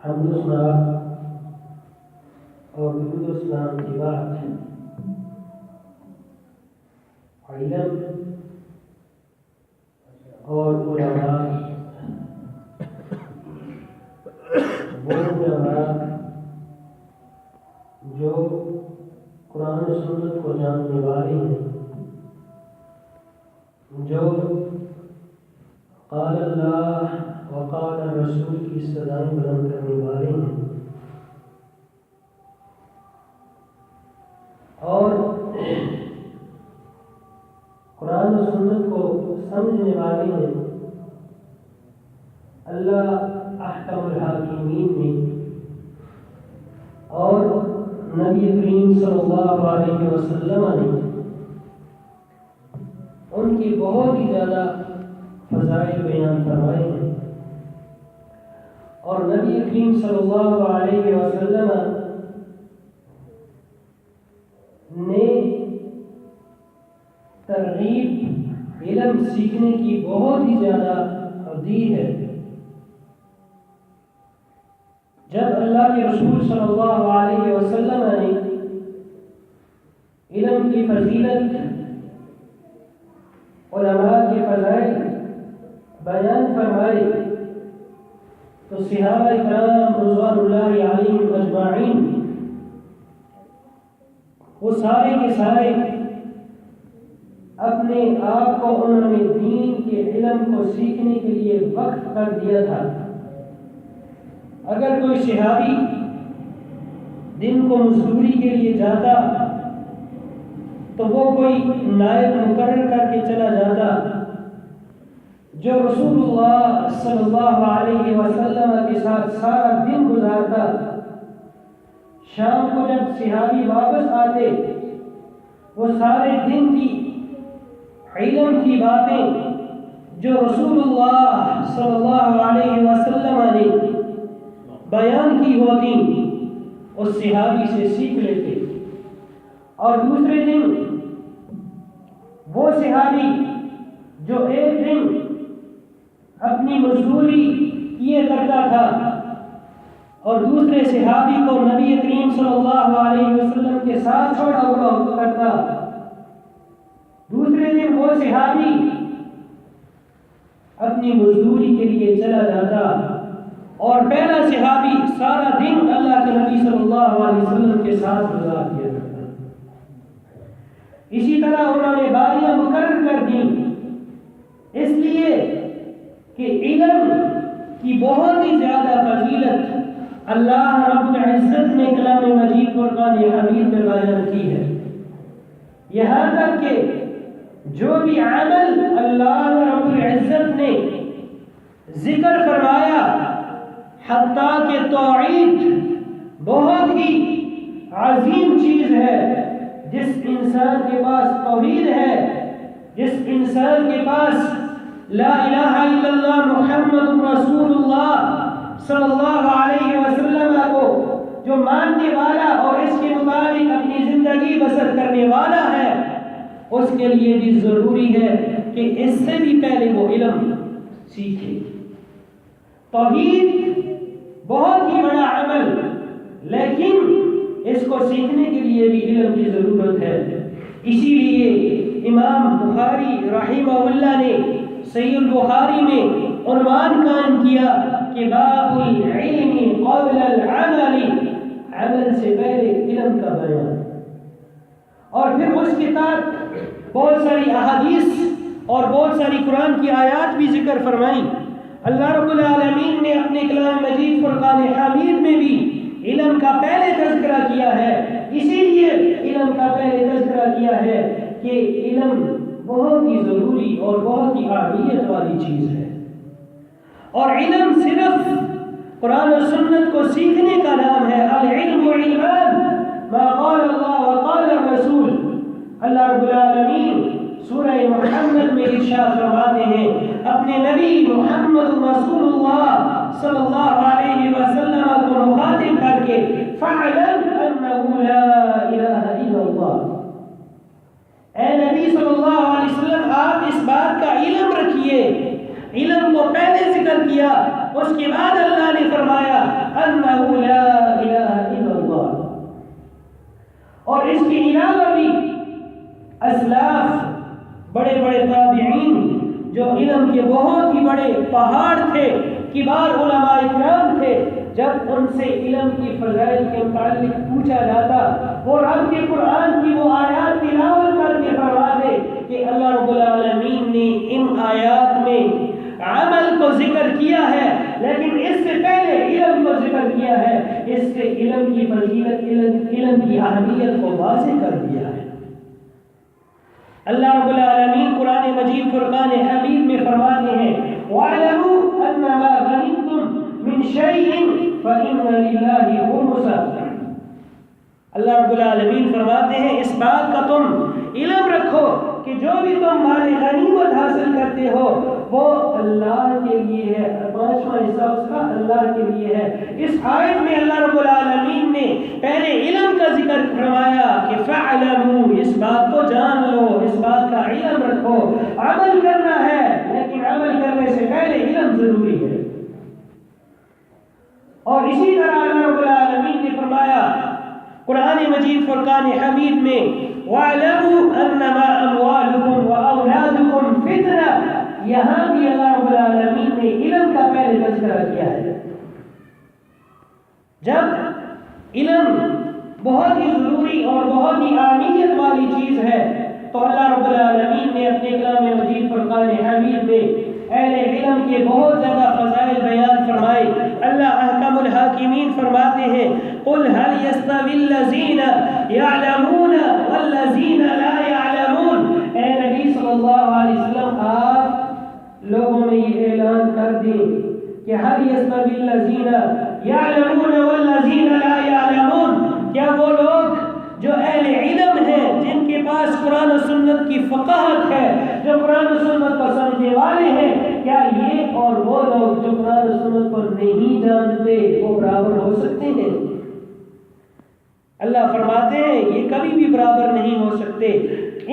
حمد و ثنا اور درود و سلام کے بعد علم اور علماء وہ علماء جو قرآن و سنت کو جاننے والے ہیں، جو قال اللہ وقال رسول کی صدائیں بلند کرنے والے ہیں اور قرآن و سنت کو سمجھنے والے ہیں۔ اللہ احکم الحاکمین میں اور نبی کریم صلی اللہ علیہ وسلم نے ان کی بہت ہی زیادہ فضائل بیان فرمائے ہیں، اور نبی کریم صلی اللہ علیہ وسلم نے ترغیب علم سیکھنے کی بہت ہی زیادہ دی ہے۔ جب اللہ کے رسول صلی اللہ علیہ وسلم نے علم کی فضیلت، علماء کے فضائل بیان فرمائے تو صحابہ کرام رضوان اللہ علیہم اجمعین وہ سارے کے سارے اپنے آپ کو انہوں نے دین کے علم کو سیکھنے کے لیے وقف کر دیا تھا۔ اگر کوئی صحابی دن کو مزدوری کے لیے جاتا تو وہ کوئی نائب مقرر کر کے چلا جاتا جو رسول اللہ صلی اللہ علیہ وسلم کے ساتھ سارا دن گزارتا۔ شام کو جب صحابی واپس آتے وہ سارے دن کی علم کی باتیں جو رسول اللہ صلی اللہ علیہ وسلم نے بیان کی ہوتی اس صحابی سے سیکھ لیتے، اور دوسرے دن وہ صحابی جو ایک دن اپنی مزدوری کیے کرتا تھا اور دوسرے صحابی کو نبی کریم صلی اللہ علیہ وسلم کے ساتھ چھوڑا ہوا کرتا، دوسرے دن وہ صحابی اپنی مزدوری کے لیے چلا جاتا اور پہلا صحابی سارا دن اللہ کے نبی صلی اللہ علیہ وسلم کے ساتھ گزار دیا کرتا۔ اسی طرح انہوں نے باریاں مقرر کر دیں، اس لیے کہ علم کی بہت ہی زیادہ فضیلت اللہ رب العزت نے کلام مجید فرقان حمید میں بیان کی ہے، یہاں تک کہ جو بھی عمل اللہ رب العزت نے ذکر فرمایا، حتیٰ کہ توحید بہت ہی عظیم چیز ہے، جس انسان کے پاس توحید ہے، جس انسان کے پاس لا الہ الا اللہ محمد رسول اللہ صلی اللہ علیہ وسلم کو جو ماننے والا اور اس کے مطابق اپنی زندگی بسر کرنے والا ہے، اس کے لیے بھی ضروری ہے کہ اس سے بھی پہلے وہ علم سیکھے۔ توحید بہت ہی بڑا عمل، لیکن اس کو سیکھنے کے لیے بھی علم کی ضرورت ہے۔ اسی لیے امام بخاری رحمہ اللہ نے صحیح البخاری میں عنوان قائم کیا کہ باب العلم قبل العمل، عمل سے پہلے علم کا بیان، اور پھر اس کے ساتھ بہت ساری احادیث اور بہت ساری قرآن کی آیات بھی ذکر فرمائی۔ اللہ رب العالمین نے اپنے کلام مجید فرقان حمید میں بھی علم کا پہلے تذکرہ کیا ہے، اسی لیے علم کا پہلے تذکرہ کیا ہے کہ علم بہت ہی ضروری اور بہت ہی اہمیت والی چیز ہے، اور علم صرف قرآن و سنت کو سیکھنے کا نام ہے۔ العلم علمان ما قال اللہ وقال الرسول، اللہ رب العالمین سورہ محمد میں ارشاد فرماتے ہیں اپنے نبی محمد رسول اللہ صلی اللہ علیہ وسلم کو مخاطب کر کے فَاعْلَمْ أَنَّهُ لَا إِلَهَ إِلَّا اللَّهُ، اے نبی صلی اللہ علیہ وسلم آپ اس بات کا علم رکھیے۔ علم کو پہلے ذکر کیا، اس کے بعد اللہ نے فرمایا ان کے بہت ہی بڑے پہاڑ تھے، کبار علماء اکرام تھے، جب ان سے علم کی فضائل کے متعلق پوچھا جاتا وہ رب کے قرآن کی وہ آیات تلاوت کر کے فرماتے کہ اللہ رب العالمین نے ان آیات میں عمل کو ذکر کیا ہے، لیکن اس سے پہلے علم کو ذکر کیا ہے، اس سے علم کی فضیلت، علم کی اہمیت کو واضح کر دیا ہے۔ اللہ رب العالمین قرآن مجید فرقان حمید میں فرماتے ہیں وَاعْلَمُوا أَنَّمَا غَنِمْتُم مِّن شَيْءٍ فَإِنَّ لِلَّهِ خُمُسَهُ۔ اللہ رب العالمین فرماتے ہیں اس بات کا تم علم رکھو کہ جو بھی تم مال غنیمت حاصل کرتے ہو وہ اللہ کے لیے ہے، 5واں حصہ اس کا اللہ کے لیے ہے۔ اس آیت میں اللہ رب العالمین نے پہلے علم کا ذکر فرمایا کہ فَاعْلَمُوا، اس بات کو جان لو، اس بات کا علم رکھو، عمل کرنا ہے لیکن عمل کرنے سے پہلے علم ضروری ہے۔ اور اسی طرح اللہ رب العالمین نے فرمایا قرآن مجید فرقان حمید میں وَاعْلَمُوا أَنَّمَا أَمْوَالُكُمْ وَأَوْلَادُكُمْ فِتْنَةٌ، یہاں بھی اللہ رب العالمین نے علم کا پہلے تذکرہ کیا ہے۔ جب علم بہت ہی ضروری اور بہت ہی اہمیت والی چیز ہے تو اللہ رب العالمین نے اپنے کلام مجید فرقان حمید میں اہل علم کے بہت زیادہ فضائل بیان فرمائے۔ اللہ احکم الحاکمین فرماتے ہیں قُلْ هَلْ يَسْتَوِي الَّذِينَ يَعْلَمُونَ وَالَّذِينَ لَا يَعْلَمُونَ، اے نبی صلی اللہ علیہ وسلم آپ لوگوں میں یہ اعلان کر دیں کہ هَلْ يَسْتَوِي الَّذِينَ يَعْلَمُونَ وَالَّذِينَ لَا يَعْلَمُونَ، کیا وہ لوگ جو اہل علم ہیں، جن کے پاس قرآن و سنت کی فقاہت ہے، جو قرآن و سنت کو سمجھنے والے ہیں، کیا یہ اور وہ لوگ جو قرآن و سنت کو نہیں جانتے وہ برابر ہو سکتے ہیں؟ اللہ فرماتے ہیں یہ کبھی بھی برابر نہیں ہو سکتے۔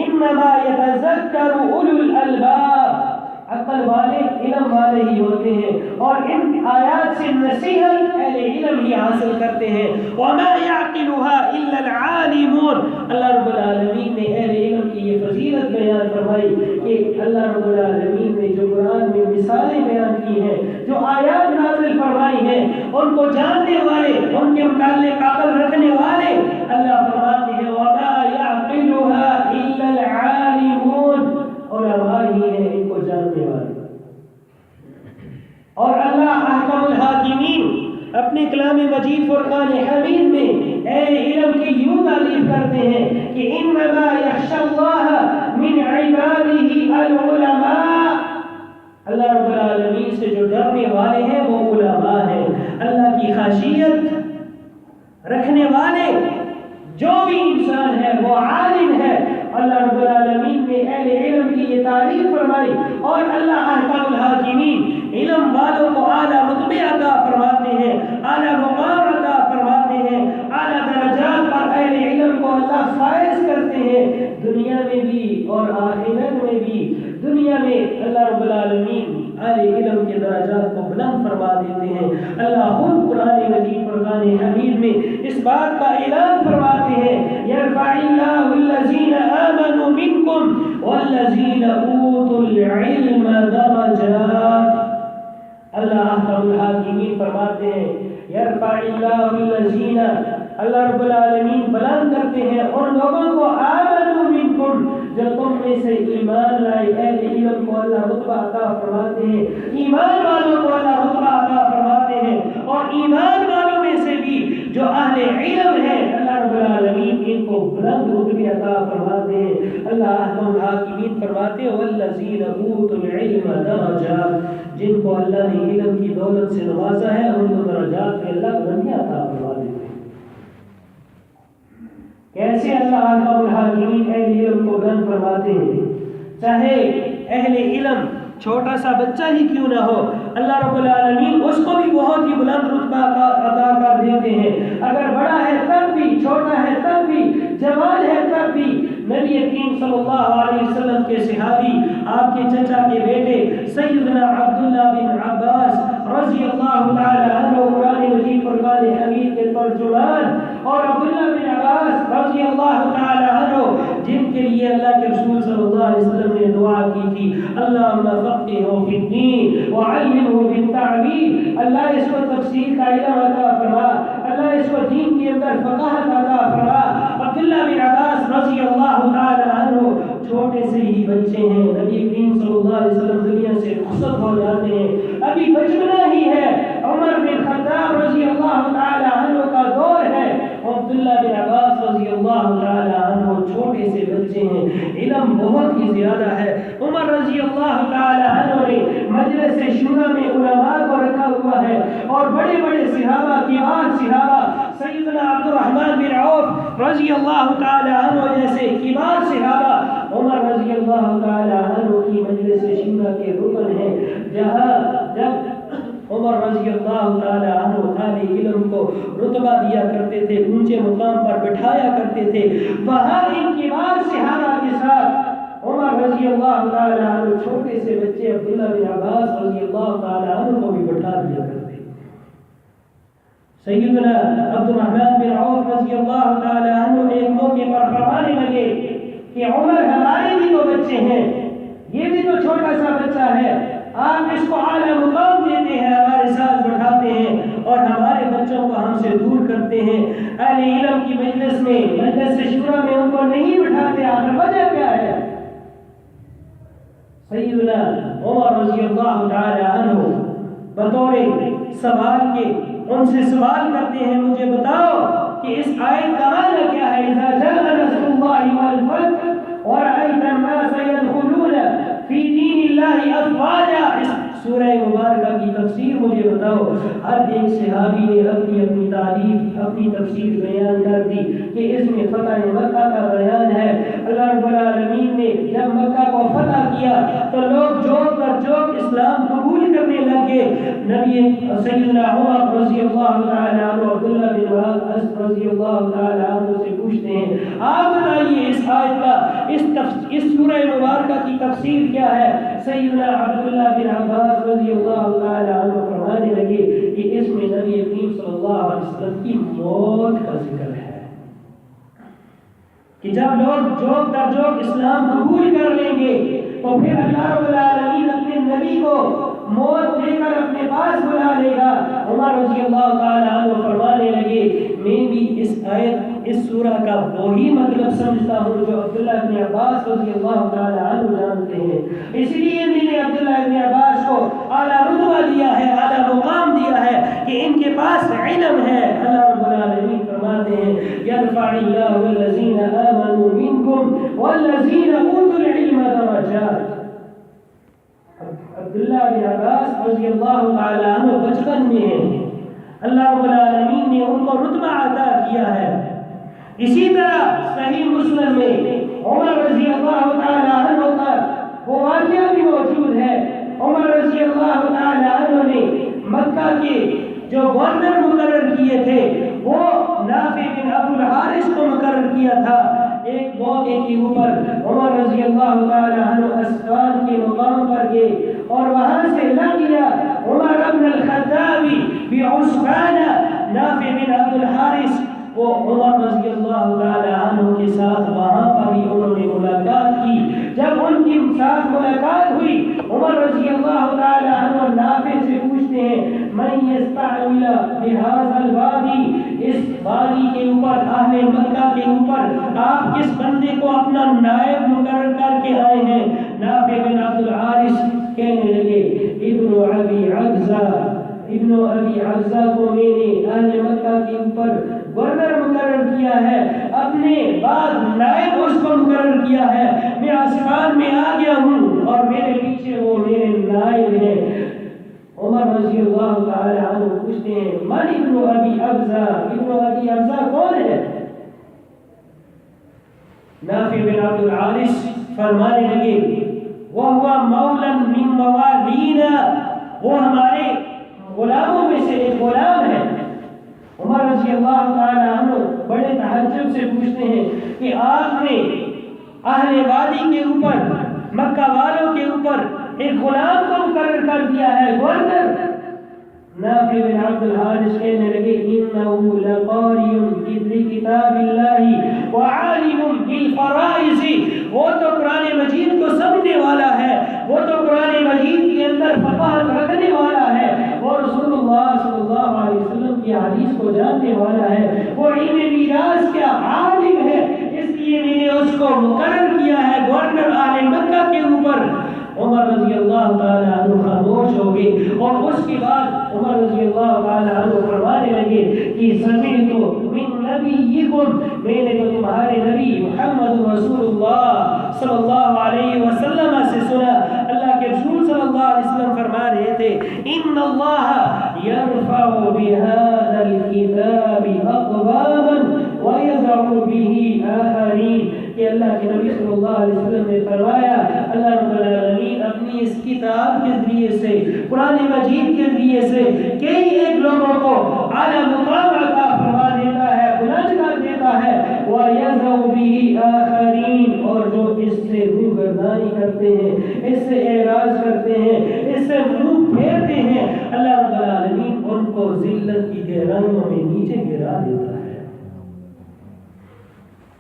انما یتذکر اولو الالباب، عقل والے علم والے ہی ہوتے ہیں اور ان آیات سے نصیحت اہل علم ہی حاصل کرتے ہیں۔ وما يعقلها الا العالمون، اللہ رب العالمین نے اہل علم کی یہ فضیلت بیان فرمائی کہ اللہ رب العالمین نے جو قرآن میں مثالیں بیان کی ہیں، جو آیات نازل فرمائی ہیں، ان کو جاننے والے، ان کے متعلق عقل رکھنے والے، اللہ فرماتے ہیں وما يعقلها الا العالمون، علماء ہی ہیں ان کو جاننے والے۔ اور اللہ احکم الحاکمین اپنے کلام مجید فرقان حمید میں اہل علم کی یوں تعریف کرتے ہیں کہ انما یخشی اللہ من عباده العلماء، اللہ رب العالمین سے جو ڈرنے والے ہیں وہ علماء ہیں۔ اللہ کی خشیت رکھنے والے جو بھی انسان ہے وہ عالم ہے۔ اللہ رب العالمین نے اہل علم کی یہ تعریف فرمائی اور اللہ احکام الحاکمین علم والوں کو اعلیٰ رتبے عطا فرماتے ہیں، اعلیٰ مقام عطا فرماتے ہیں، اعلیٰ درجات پر اہل علم کو اللہ فائز کرتے ہیں، دنیا میں بھی اور آخرت میں بھی۔ دنیا میں اللہ رب العالمین اہل علم کے درجات کو بلند فرما دیتے ہیں۔ اللہ خود قرآن مجید فرقان حمید میں اس بات کا اعلان فرماتے ہیں یرفع اللہ الذین آمنوا منکم والذین اوتوا العلم درجات، اللہ احکم الحاکمین فرماتے ہیں یرفع اللہ الذین، اللہ رب العالمین بلند کرتے ہیں ان لوگوں کو آمنوا منکم جو تم میں سے ایمان لائے، اہل علم کو اللہ رتبہ عطا فرماتے ہیں، ایمان والوں کو اللہ رتبہ عطا فرماتے ہیں، اور ایمان والوں میں سے بھی جو اہل علم ہیں اللہ رب العالمین ان کو بلند رتبے عطا فرماتے ہیں۔ اللہ احکم الحاکمین فرماتے ہیں والذین اوتوا العلم درجات، جن کو اللہ نے علم کی دولت سے نوازا ہے ان کو درجات میں اللہ بلندیاں عطا فرما دیتے ہیں۔ کیسے اللہ احکم الحاکمین اہل علم کو بلند فرماتے ہیں؟ چاہے اہل علم چھوٹا سا بچہ ہی کیوں نہ ہو، اللہ رب العالمین اس کو بھی بہت ہی بلند رتبہ عطا کر دیتے ہیں، اگر بڑا ہے تب بھی، چھوٹا ہے تب بھی، جوان ہے تب بھی۔ نبی کریم صلی اللہ علیہ وسلم کے صحابی، آپ کے چچا کے بیٹے سیدنا عبداللہ بن عباس رضی اللہ تعالی عنہ، قرآن مجید فرقان حمید کے ترجمان، اور عبداللہ بن عباس رضی اللہ تعالی عنہ جن کے لیے اللہ کے رسول صلی اللہ علیہ وسلم نے دعا کی تھی، اللہم فقہہ فی الدین وعلمہ فی التعویل، اللہ اس کو تفسیر کا علم عطا فرما، اللہ اس کو دین کے اندر فقاہت عطا فرما۔ عبداللہ بن عباس رضی اللہ تعالی عنہ چھوٹے سے ہی بچے ہیں، نبی کریم صلی اللہ علیہ وسلم دنیا سے رخصت ہو جاتے ہیں، ابھی بچپنا ہی ہے، عمر بن خطاب رضی اللہ تعالی عنہ کا دور ہے، عبداللہ بن عباس رضی اللہ تعالی عنہ چھوٹے سے بچے ہیں، علم بہت ہی زیادہ ہے۔ عمر رضی اللہ تعالی عنہ نے مجلس شورا میں علماء کو رکھا ہوا ہے، اور بڑے بڑے صحابہ، کبار صحابہ، سیدنا عبد الرحمن بن عوف رضی اللہ تعالی عنہ جیسے کبار صحابہ عمر رضی اللہ تعالی عنہ کی مجلس شورا کے رکن ہیں، جہاں جب عمر رضی اللہ تعالی عنہ اہل علم کو رتبہ دیا کرتے تھے، اونچے مقام پر بٹھایا کرتے تھے، وہاں ان کبار صحابہ کے ساتھ عمر رضی اللہ تعالی عنہ چھوٹے سے بچے عبداللہ بن عباس رضی اللہ تعالی عنہ کو بھی بٹھا دیا کرتے۔ سیدنا عبد الرحمن بن عوف رضی اللہ تعالی عنہ ایک موقع پر فرمانے لگے کہ عمر ہمارے بھی تو بچے ہیں، یہ بھی تو چھوٹا سا بچہ ہے، آپ اس کو اعلیٰ مقام دیتے ہیں، ہمارے ساتھ بٹھاتے ہیں اور ہمارے بچوں کو ہم سے دور کرتے ہیں، اہل علم کی مجلس میں، مجلس شورا میں ان کو نہیں بٹھاتے، آخر وجہ کیا ہے؟ سیدنا عمر رضی اللہ تعالی عنہ بطور سوال کے ان سے سوال کرتے ہیں، مجھے بتاؤ کہ اس آیت کا معنی کیا ہے؟ اذا جاء نصر اللہ والفتح ورأیت الناس يدخلون فی دین اللہ افواجا، اس سورہ مبارکہ کی تفسیر مجھے بتاؤ۔ ہر ایک صحابی نے اپنی اپنی تعریف، اپنی تفسیر بیان کر دی کہ اس میں فتح مکہ کا بیان ہے۔ اللہ رب العالمین نے جب مکہ کو فتح کیا تو لوگ جوک پر جوک اسلام قبول کرنے لگے۔ نبی سیدنا عمر رضی اللہ تعالی عنہ عبداللہ بن عباس رضی اللہ تعالی عنہ سے پوچھتے ہیں، آپ بتائیے اس آیت کا، اس سورہ مبارکہ کی تفسیر کیا ہے؟ سیدنا عبداللہ بن عباس رضی اللہ تعالی عنہ فرمانے لگے کہ اس میں نبی کریم صلی اللہ علیہ وسلم کی موت کا ذکر ہے، کہ جب لوگ جوک در جوک اسلام قبول کر لیں گے تو پھر اللہ رب العالمین اپنے نبی کو موت دے کر اپنے پاس بلا لے گا۔ عمر رضی اللہ تعالی عنہ فرمانے لگے، میں بھی اس آیت، اس سورہ کا وہی مطلب سمجھتا ہوں جو عبداللہ بن عباس رضی اللہ تعالی عنہ جانتے ہیں، اس لیے میں نے عبداللہ بن عباس کو اعلیٰ رتبہ دیا ہے، اعلیٰ مقام دیا ہے کہ ان کے پاس علم ہے۔ اللہ رب العالمین فرماتے ہیں، یرفع اللہ الذین آمنوا منکم والذین اوتوا العلم درجات۔ عبداللہ بن عباس رضی اللہ تعالی عنہ بچپن میں ہیں، اللہ رب العالمین نے ان کو رتبہ عطا کیا ہے۔ اسی طرح صحیح مسلم میں عمر رضی اللہ تعالی عنہ کا وہ واقعہ بھی موجود ہے۔ عمر رضی اللہ تعالی عنہ نے مکہ کے جو گورنر مقرر کیے تھے وہ نافع بن عبد الحارث کو مقرر کیا تھا۔ ایک موقع کے اوپر عمر رضی اللہ تعالی عنہ اسفان کے مقام پر گئے اور وہاں سے لگ گیا عمر بن الخطاب بعسفان، نافع بن عبد الحارث وہ عمر رضی اللہ تعالی عنہ کے ساتھ وہاں پر ہی انہوں نے ملاقات کی۔ جب ان کی ساتھ ملاقات ہوئی، عمر رضی اللہ تعالی عنہ نافع سے پوچھتے ہیں، من یستعمل بهذا الوادی، اس وادی کے اوپر، اہل مکہ کے اوپر آپ کس بندے کو اپنا نائب مقرر کر کے آئے ہیں؟ نافع بن عبد الحارث کہنے لگے، ابن ابی عبزہ کو میں نے اہل مکہ کے اوپر گورنر مقرر کیا ہے، اپنے بعد نائب اس کو مقرر کیا ہے، میں آسمان میں آ گیا ہوں اور میرے پیچھے وہ میرے نائب ہیں۔ عمر رضی اللہ تعالی عنہ پوچھتے ہیں، من ابن ابی عبزہ، ابن ابی عبزہ کون ہے؟ نافع بن عبد الحارث فرمانے لگے، وَهُوَ مَوْلًا مِّن مَوَالِينَا، وہ ہمارے غلاموں میں سے ایک غلام ہے۔ عمر رضی اللہ تعالی عنہ بڑے تعجب سے پوچھتے ہیں کہ آپ نے اہل وادی کے اوپر، مکہ والوں کے اوپر ایک غلام کو مقرر کر دیا ہے گورنر۔ نافع بن عبد الحارث کہنے لگے، انه لقاری لکتاب اللہ وعالم بالفرائض احادیث کو جاننے والا ہے، وہ علم میراث کا عالم ہے، اس لیے میں نے اس کو مقرر کیا ہے گورنر آل مکہ کے اوپر۔ عمر رضی اللہ تعالیٰ عنہ خاموش ہو گئے، اور اس کے بعد عمر رضی اللہ تعالیٰ عنہ فرمانے لگے کہ سمعت من نبیکم، میں نے تو تمہارے نبی محمد رسول اللہ صلی اللہ علیہ وسلم سے سنا، اللہ کے رسول صلی اللہ علیہ وسلم فرما رہے تھے ان اللہ یرفع بهذا الكتاب اقواما ويضع به آخرین، کہ اللہ کے نبی صلی اللہ علیہ وسلم نے فرمایا اللہ رب العالمین اپنی اس کتاب کے ذریعے سے، قرآن مجید کے ذریعے سے کئی ایک لوگوں کو اعلیٰ مقام عطا فرما دیتا ہے، بلند کر دیتا ہے، وَيَذَوْ بِهِ آخَرِينَ، اور جو اس سے روگردانی کرتے ہیں، اس سے اعراض کرتے ہیں، اس سے منہ پھیرتے ہیں، اللہ رب العالمین ان کو ذلت کی گہرائیوں میں نیچے گرا دیتا ہے۔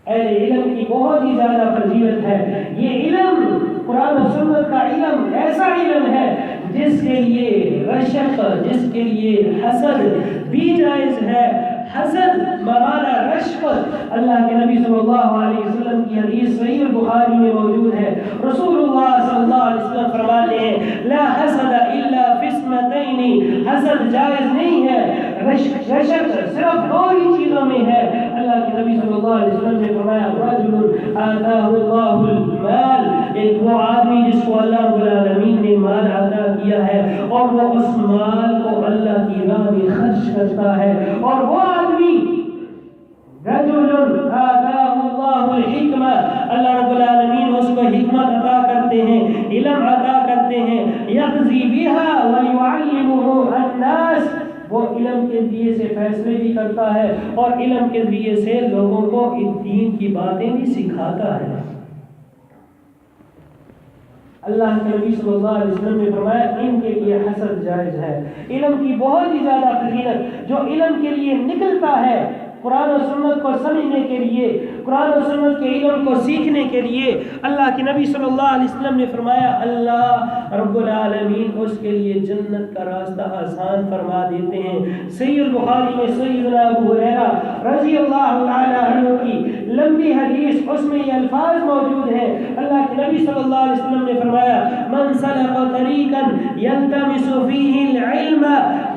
اہل علم کی بہت ہی زیادہ فضیلت ہے۔ یہ علم قرآن و سنت کا علم ایسا علم ہے جس کے لیے رشک، جس کے لیے حسد بھی جائز ہے۔ حسد بمعنی رشوت، اللہ کے نبی صلی اللہ علیہ وسلم کی حدیث صحیح البخاری میں موجود ہے، رسول اللہ صلی اللہ علیہ وسلم فرماتے ہیں لا حسد الا فی اسمتین، حسد جائز نہیں ہے، رشک صرف دو ہی چیزوں میں ہے۔ اللہ کے نبی صلی اللہ علیہ وسلم نے فرمایا رجل آتاہ اللہ المال، ایک وہ آدمی جس کو اللہ رب العالمین نے مال عطا کیا ہے اور وہ اس مال کو اللہ کی راہ میں خرچ کرتا ہے، اور وہ آدمی رجل آتاہ اللہ الحکمہ، اللہ رب العالمین اس کو حکمت عطا کرتے ہیں، علم عطا کرتے ہیں، یقضی بها ویعلمه الناس، وہ علم کے ذریعے سے فیصلے بھی کرتا ہے اور علم کے ذریعے سے لوگوں کو دین کی باتیں بھی سکھاتا ہے۔ اللہ کے نبی صلی اللہ علیہ وسلم نے فرمایا ان کے لیے حسد جائز ہے۔ علم کی بہت ہی زیادہ فضیلت، جو علم کے لیے نکلتا ہے قرآن و سنت کو سمجھنے کے لیے، قرآن و سنت کے علم کو سیکھنے کے لیے، اللہ کے نبی صلی اللہ علیہ وسلم نے فرمایا اللہ رب العالمین اس کے لیے جنت کا راستہ آسان فرما دیتے ہیں۔ صحیح البخاری میں سیدنا ابو ہریرہ رضی اللہ تعالی عنہ کی لمبی حدیث، اس میں یہ الفاظ موجود ہیں، اللہ کے نبی صلی اللہ علیہ وسلم نے فرمایا من سلک طریقا یلتمس فیہ العلم،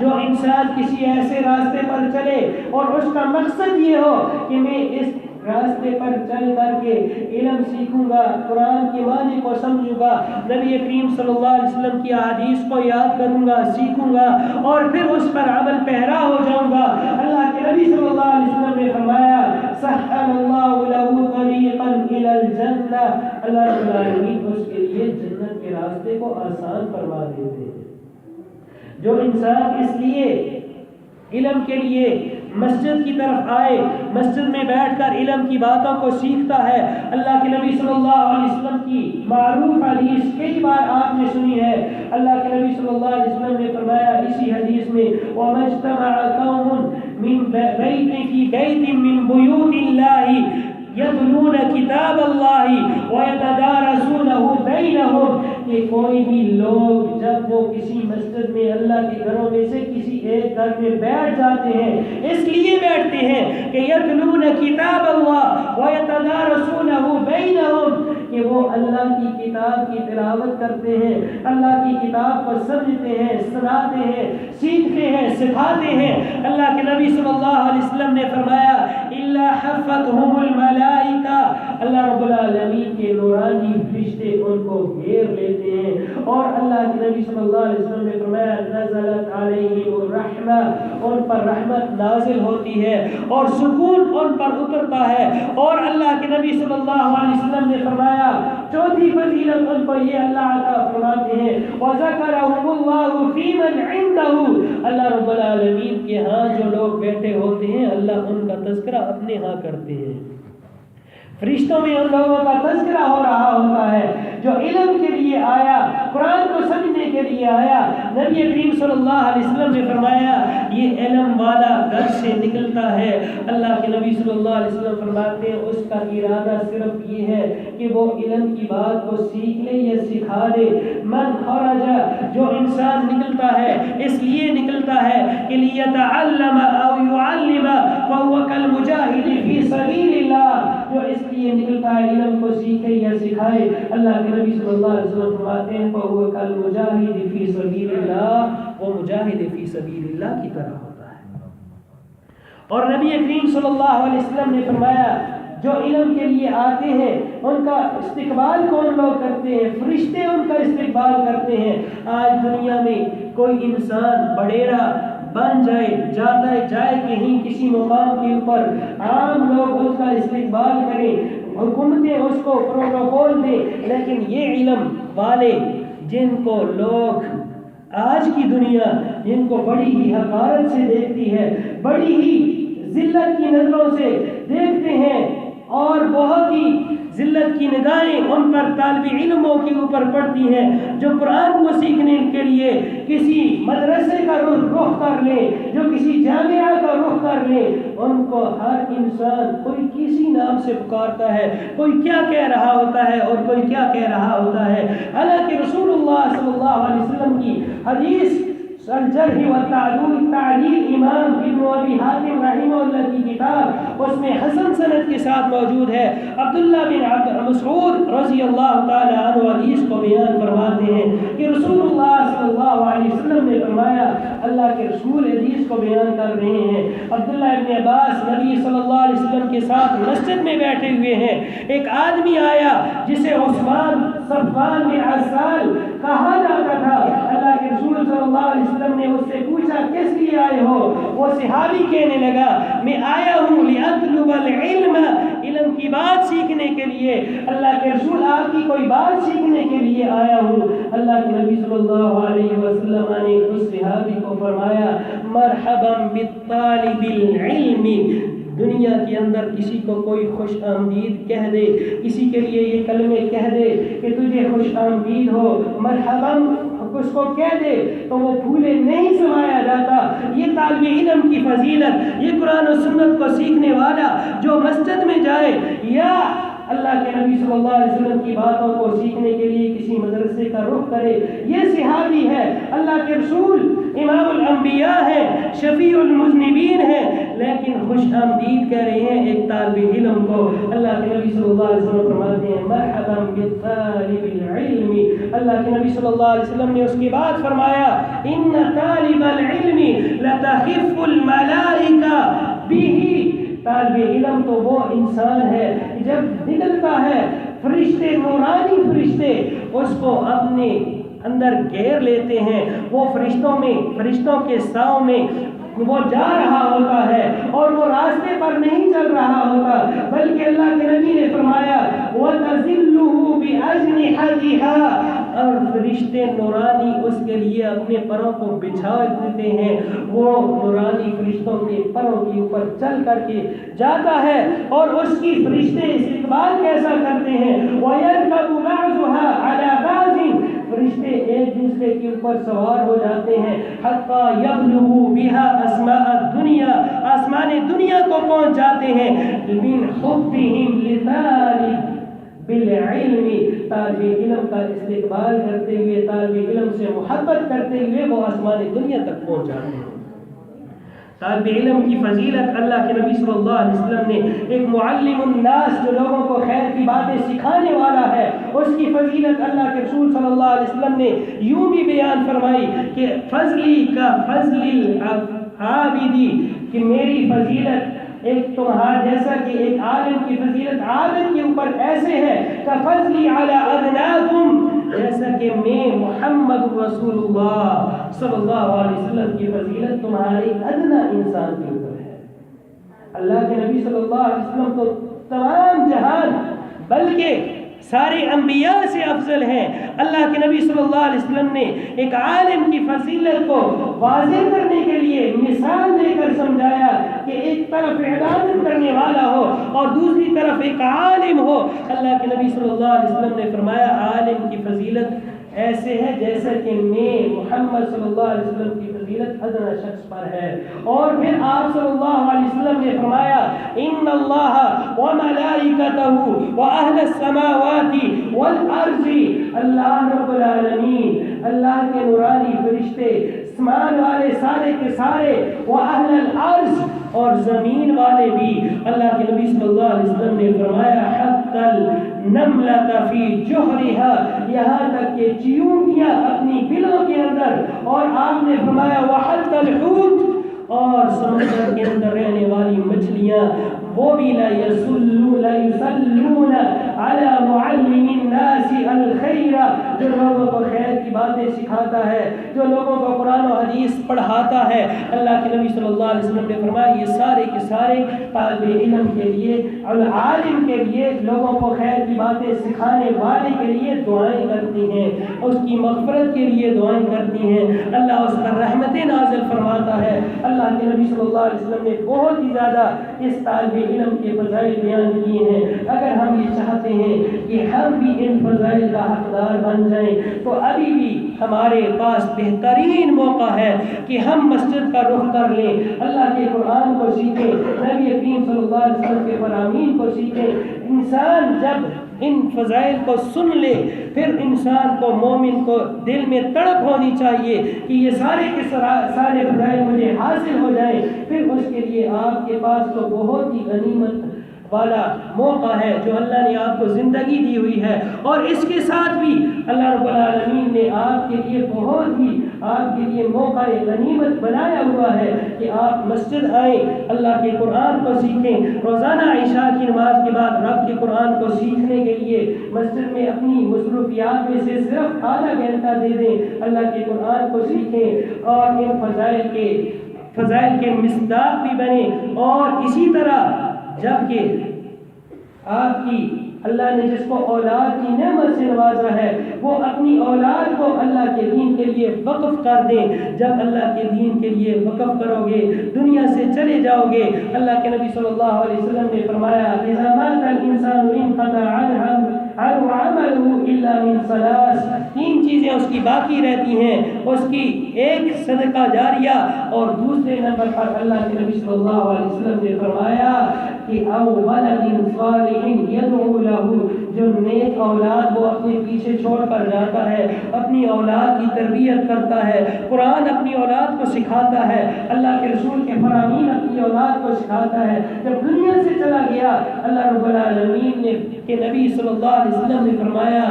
جو انسان کسی ایسے راستے پر چلے اور اس کا مقصد یہ ہو کہ میں اس راستے پر چل کر کے علم سیکھوں گا، قرآن کی معنی کو سمجھوں گا، نبی کریم صلی اللہ علیہ وسلم کی احادیث کو یاد کروں گا، سیکھوں گا اور پھر اس پر عمل پیرا ہو جاؤں گا، اللہ کے نبی صلی اللہ علیہ وسلم نے فرمایا سہل اللہ له طریقا الی الجنہ، اللہ رب العالمین اس کے لیے جنت کے راستے کو آسان فرما دیتے ہیں۔ جو انسان اس لیے علم کے لیے مسجد کی طرف آئے، مسجد میں بیٹھ کر علم کی باتوں کو سیکھتا ہے، اللہ کے نبی صلی اللہ علیہ وسلم کی معروف حدیث کئی بار آپ نے سنی ہے، اللہ کے نبی صلی اللہ علیہ وسلم نے فرمایا اسی حدیث میں وَمَا اجْتَمَعَ قَوْمٌ مِّن بَيْتٍ فِي بَيْتٍ مِّن بُيُوتِ اللَّهِ یتلون کتاب اللہ ویتدارسونہ بینہم، کہ کوئی بھی لوگ جب وہ کسی مسجد میں اللہ کے گھروں میں سے کسی ایک گھر میں بیٹھ جاتے ہیں، اس لیے بیٹھتے ہیں کہ یتلون کتاب اللہ ویتدارسونہ بینہم، کہ وہ اللہ کی کتاب کی تلاوت کرتے ہیں، اللہ کی کتاب کو سمجھتے ہیں، سناتے ہیں، سیکھتے ہیں، سکھاتے ہیں۔ اللہ کے نبی صلی اللہ علیہ وسلم نے فرمایا الا حفتهم الملائکہ، اللہ رب العالمین کے نورانی فرشتے ان کو گھیر لیتے ہیں، اور اللہ کے نبی صلی اللہ علیہ وسلم نے فرمایا نزلت علیہم الرحمہ، ان پر رحمت نازل ہوتی ہے اور سکون ان پر اترتا ہے، اور اللہ کے نبی صلی اللہ علیہ وسلم نے فرمایا چوتھی فضیلت ان کو یہ اللہ عطا فرماتے ہیں وَذَكَرَهُمُ اللَّهُ فِي مَنْ عِنْدَهُ، اللہ رب العالمین کے ہاں جو لوگ بیٹھے ہوتے ہیں اللہ ان کا تذکرہ اپنے ہاں کرتے ہیں، فرشتوں میں ان لوگوں کا تذکرہ ہو رہا ہوتا ہے جو علم کے لیے آیا، قرآن کو سمجھنے کے لیے آیا۔ نبی کریم صلی اللہ علیہ وسلم نے فرمایا یہ علم والا گھر سے نکلتا ہے، اللہ کے نبی صلی اللہ علیہ وسلم فرماتے ہیں اس کا ارادہ صرف یہ ہے کہ وہ علم کی بات کو سیکھ لے یا سکھا دے۔ من خرج، جو انسان نکلتا ہے اس لیے نکلتا ہے کہ لیتعلم او علم کو سیکھے یا سکھائے، اللہ کے نبی صلی اللہ علیہ وسلم فرماتے ہیں فَهُوَ كَالْمُجَاهِدِ فِي سَبِيلِ اللَّهِ، وہ مجاہد فی سبیل اللہ کی طرح ہوتا ہے۔ اور نبی کریم صلی اللہ علیہ وسلم نے فرمایا جو علم کے لیے آتے ہیں ان کا استقبال کون لوگ کرتے ہیں؟ فرشتے ان کا استقبال کرتے ہیں۔ آج دنیا میں کوئی انسان بڑیرا بن جائے کہیں کسی مقام کے اوپر، عام لوگ اس کا استقبال کریں، حکومتیں اس کو پروٹوکول دیں، لیکن یہ علم والے جن کو لوگ آج کی دنیا جن کو بڑی ہی حقارت سے دیکھتی ہے، بڑی ہی ذلت کی نظروں سے دیکھتے ہیں اور بہت ہی ذلت کی نگاہیں ان پر طالب علموں کے اوپر پڑتی ہیں جو قرآن کو سیکھنے کے لیے کسی مدرسے کا رخ کر لیں، جو کسی جامعہ کا رخ کر لیں، ان کو ہر انسان کوئی کسی نام سے پکارتا ہے، کوئی کیا کہہ رہا ہوتا ہے اور کوئی کیا کہہ رہا ہوتا ہے۔ حالانکہ رسول اللہ صلی اللہ علیہ وسلم کی حدیث الجرح والتعدیل امام ابن ابی حاتم رحمہ اللہ کی کتاب، اس میں حسن سند کے ساتھ موجود ہے۔ عبداللہ بن مسعود رضی اللہ تعالی عنہ حدیث کو بیان فرماتے ہیں کہ رسول اللہ صلی اللہ علیہ وسلم نے فرمایا، اللہ کے رسول حدیث کو بیان کر رہے ہیں، عبداللہ ابن عباس نبی صلی اللہ علیہ وسلم کے ساتھ مسجد میں بیٹھے ہوئے ہیں، ایک آدمی آیا جسے عثمان صفوان بن عسال کہا جاتا تھا۔ اللہ کے رسول صلی اللہ علیہ وسلم نے اس سے پوچھا کس لیے آئے ہو؟ وہ صحابی کہنے لگا میں آیا ہوں لأطلب العلم، علم کی بات سیکھنے کے لیے۔ اللہ کے رسول آپ کی کوئی بات سیکھنے کے لیے آیا ہوں۔ اللہ کے نبی صلی اللہ علیہ وسلم نے اس صحابی کو فرمایا مرحبا بالطالب العلم، دنیا کے اندر کسی کو کوئی خوش آمدید کہہ دے، کسی کے لیے یہ کلمے کہہ دے کہ تجھے خوش آمدید ہو، مرحبا اس کو کہہ دے تو وہ پھولے نہیں سمایا جاتا۔ یہ طالب علم کی فضیلت، یہ قرآن و سنت کو سیکھنے والا جو مسجد میں جائے یا اللہ کے نبی صلی اللہ علیہ وسلم کی باتوں کو سیکھنے کے لیے کسی مدرسے کا رخ کرے، یہ صحابی ہے، اللہ کے رسول امام الانبیاء ہے، شفیع المذنبین ہے، لیکن خوش آمدید کہہ رہے ہیں ایک طالب علم کو۔ اللہ کے نبی صلی اللہ علیہ وسلم فرماتے ہیں مرحبا بالطالب العلم۔ اللہ کے نبی صلی اللہ علیہ وسلم نے اس کے بعد فرمایا ان طالب العلم لتخف الملائکہ بہ، طالب علم تو وہ انسان ہے جب نکلتا ہے فرشتے، نورانی فرشتے اس کو اپنے اندر گھیر لیتے ہیں، وہ فرشتوں کے ساؤں میں وہ جا رہا ہوتا ہے اور وہ راستے پر نہیں چل رہا ہوتا، بلکہ اللہ کے نبی نے فرمایا وَتَذِلُّهُ بِأَجْنِحَتِهَا، اور فرشتے نورانی اس کے لیے اپنے پروں کو بچھا دیتے ہیں، وہ نورانی فرشتوں کے پروں کے اوپر چل کر کے جاتا ہے اور اس کی فرشتے استقبال کیسا کرتے ہیں وَيَرْكَبُ بَعْضُهَا عَلَى بَعْضٍ، فرشتے ایک دوسرے کے اوپر سوار ہو جاتے ہیں حتی یبلغوا بها اسماء الدنیا، آسمان دنیا کو پہنچ جاتے ہیں من حبهم لطالب بالعلم، طالب علم کا استقبال کرتے ہوئے، طالب علم سے محبت کرتے ہوئے وہ آسمان دنیا تک پہنچ جاتے ہیں۔ طالب علم کی فضیلت، اللہ کے نبی صلی اللہ علیہ وسلم نے ایک معلم الناس جو لوگوں کو خیر کی باتیں سکھانے والا ہے، اس کی فضیلت اللہ کے رسول صلی اللہ علیہ وسلم نے یوں بھی بیان فرمائی کہ فضلی کا فضل العابدی، کہ میری فضیلت ایک تمہارا جیسا کہ ایک عالم کی فضیلت عابد کے اوپر ایسے ہے کفضلی علی ادناکم، جیسا کہ میں محمد رسول اللہ صلی اللہ علیہ وسلم کی فضیلت تمہارے ادنا انسان کے اوپر ہے۔ اللہ کے نبی صلی اللہ علیہ وسلم تو تمام جہان بلکہ سارے انبیاء سے افضل ہیں۔ اللہ کے نبی صلی اللہ علیہ وسلم نے ایک عالم کی فضیلت کو واضح کرنے کے لیے مثال دے کر سمجھایا کہ ایک طرف عبادت کرنے والا ہو اور دوسری طرف ایک عالم ہو۔ اللہ کے نبی صلی اللہ علیہ وسلم نے فرمایا عالم کی فضیلت ایسے ہے جیسا کہ میں محمد صلی اللہ علیہ وسلم کی فضیلت ادنا شخص پر ہے۔ اور پھر آپ صلی اللہ علیہ وسلم نے فرمایا ان اللہ وملائکتہ واہل السماوات والارض، اللہ رب العالمین، اللہ کے نورانی فرشتے، اسمان والے سارے کے سارے، واہل الارض، اور زمین والے بھی. اللہ کے نبی صلی اللہ علیہ وسلم نے فرمایا حتی النملۃ فی جحرها، یہاں تک کہ چیونٹیاں اپنی بلوں کے اندر، اور آپ نے فرمایا وحتی الحوت، اور سمندر کے اندر رہنے والی مچھلیاں وہ بھی لا یصلون علی معلم الناس الخیر، جو لوگوں کو خیر کی باتیں سکھاتا ہے، جو لوگوں کو قرآن و حدیث پڑھاتا ہے. اللہ کے نبی صلی اللہ علیہ وسلم نے فرمایا یہ سارے کے سارے طالب علم کے لیے اور عالم کے لیے، لوگوں کو خیر کی باتیں سکھانے والے کے لیے دعائیں کرتی ہیں، اس کی مغفرت کے لیے دعائیں کرتی ہیں، اللہ اس پر رحمتیں نازل فرماتا ہے. اللہ کے نبی صلی اللہ علیہ وسلم نے بہت ہی زیادہ اس طالب علم کے فضائل بیان کیے ہیں. اگر ہم یہ چاہتے ہیں کہ ہم بھی ان فضائل کا حقدار بن جائیں تو ابھی بھی ہمارے پاس بہترین موقع ہے کہ ہم مسجد کا رخ کر لیں، اللہ کے قرآن کو سیکھیں، نبی کریم صلی اللہ علیہ وسلم کے فرامین کو سیکھیں. انسان جب ان فضائل کو سن لے پھر انسان کو، مومن کو دل میں تڑپ ہونی چاہیے کہ یہ سارے کے سارے فضائل مجھے حاصل ہو جائیں. پھر اس کے لیے آپ کے پاس تو بہت ہی غنیمت والا موقع ہے جو اللہ نے آپ کو زندگی دی ہوئی ہے، اور اس کے ساتھ بھی اللہ رب العالمین نے آپ کے لیے بہت ہی آپ کے لیے موقع غنیمت بنایا ہوا ہے کہ آپ مسجد آئیں، اللہ کے قرآن کو سیکھیں. روزانہ عشاء کی نماز کے بعد رب کے قرآن کو سیکھنے کے لیے مسجد میں اپنی مصروفیات میں سے صرف آدھا گھنٹہ دے دیں، اللہ کے قرآن کو سیکھیں اور ان فضائل کے مصداق بھی بنیں. اور اسی طرح جبکہ آپ کی اللہ نے جس کو اولاد کی نعمت سے نوازا ہے وہ اپنی اولاد کو اللہ کے دین کے لیے وقف کر دیں. جب اللہ کے دین کے لیے وقف کرو گے دنیا سے چلے جاؤ گے. اللہ کے نبی صلی اللہ علیہ وسلم نے فرمایا اذا مات الانسان انقطع عنه عمله الا من ثلاث، تین چیزیں اس کی باقی رہتی ہیں، اس کی ایک صدقہ جاریہ، اور دوسرے نمبر پر اللہ کے نبی صلی اللہ علیہ وسلم نے فرمایا کہ او ولد صالح يدعو له، جو نیک اولاد وہ اپنے پیچھے چھوڑ کر جاتا ہے، اپنی اولاد کی تربیت کرتا ہے، قرآن اپنی اولاد کو سکھاتا ہے، اللہ کے رسول کے فرامین اپنی اولاد کو سکھاتا ہے. جب دنیا سے چلا گیا اللہ رب العالمین نے کہ نبی صلی اللہ علیہ وسلم نے فرمایا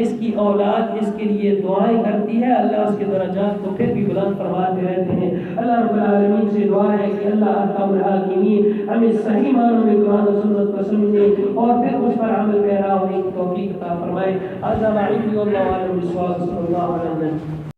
اس کی اولاد اس کے لیے دعائیں کرتی ہے، اللہ اس کے درجات کو پھر بھی بلند فرماتے رہتے ہیں. اللہ رب العالمین سے دعا ہے کہ اللہ احکام الحاکمین ہمیں صحیح معنوں میں قرآن و سنت کو سمجھے اور پھر اس پر عمل پیرا ہونے کی توفیق عطا فرمائے. هذا ما عندي والله اعلم بالصواب. صلی اللہ علیہ وسلم.